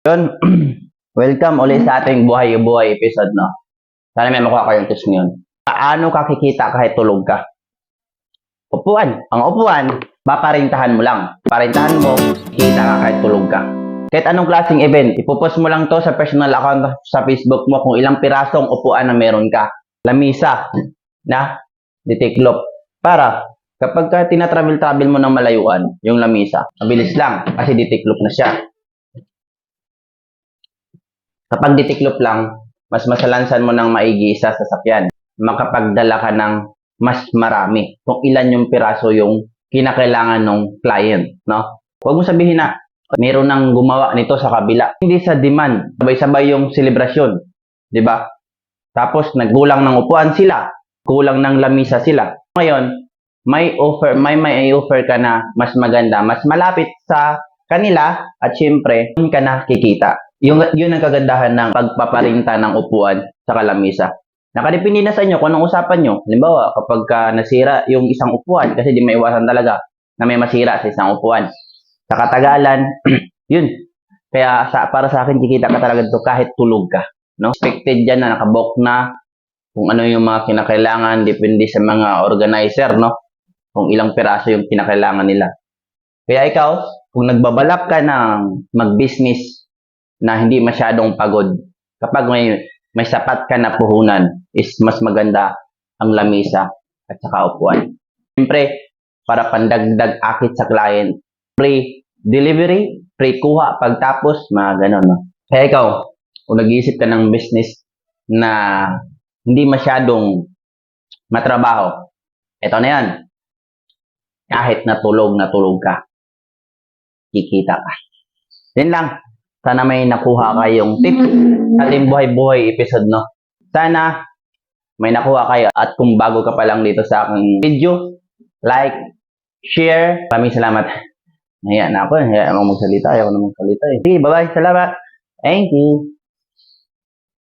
Yun, welcome ulit sa ating buhay-buhay episode, no? Sana may makuha kayong tips ngayon. Paano ka kikita kahit tulog ka? Upuan. Ang upuan, paparintahan mo lang. Parintahan mo, kikita ka kahit tulog ka. Kahit anong klaseng event, ipopost mo lang to sa personal account sa Facebook mo kung ilang pirasong upuan na meron ka. Lamisa na ditiklop. Para kapag ka tinatravel-travel mo ng malayuan, yung lamisa, mabilis lang kasi ditiklop na siya. Kapag ditiklop lang, mas masalansan mo ng maigi sa sasakyan. Makapagdala ka ng mas marami kung ilan yung piraso yung kinakailangan ng client, no? Huwag mo sabihin na meron nang gumawa nito sa kabila. Hindi sa demand, sabay-sabay yung selebrasyon, di ba? Tapos nagkulang ng upuan sila, kulang ng lamisa sila. Ngayon, may offer ka na mas maganda, mas malapit sa kanila at syempre, doon ka na kikita. Yun ang kagandahan ng pagpaparinta ng upuan sa kalamisa. Nakadepende na sa inyo kung anong usapan nyo. Halimbawa, kapag nasira yung isang upuan, kasi di maiwasan talaga na may masira sa isang upuan. Sa katagalan, yun. Kaya para sa akin, kikita ka talaga dito kahit tulog ka. No? Expected dyan na nakabok na kung ano yung mga kinakailangan, depende sa mga organizer, no? Kung ilang piraso yung kinakailangan nila. Kaya ikaw, kung nagbabalak ka ng mag-business na hindi masyadong pagod, kapag may sapat ka na puhunan, is mas maganda ang lamisa at saka upuan. Siyempre, para pandagdag akit sa client, free delivery, free kuha, pagtapos, mga ganon. No? Kaya ikaw, kung nag-iisip ka ng business na hindi masyadong matrabaho, eto na yan. Kahit natulog ka, kikita ka. Yan lang. Sana may nakuha kayong tips sa ating buhay-buhay episode, no? Sana may nakuha kayo. At kung bago ka pa lang dito sa aking video, like, share. Maraming salamat. Hayaan na ako. Hayaan ako magsalita. Ayaw ko na magsalita eh. Sige, bye-bye. Salamat. Thank you.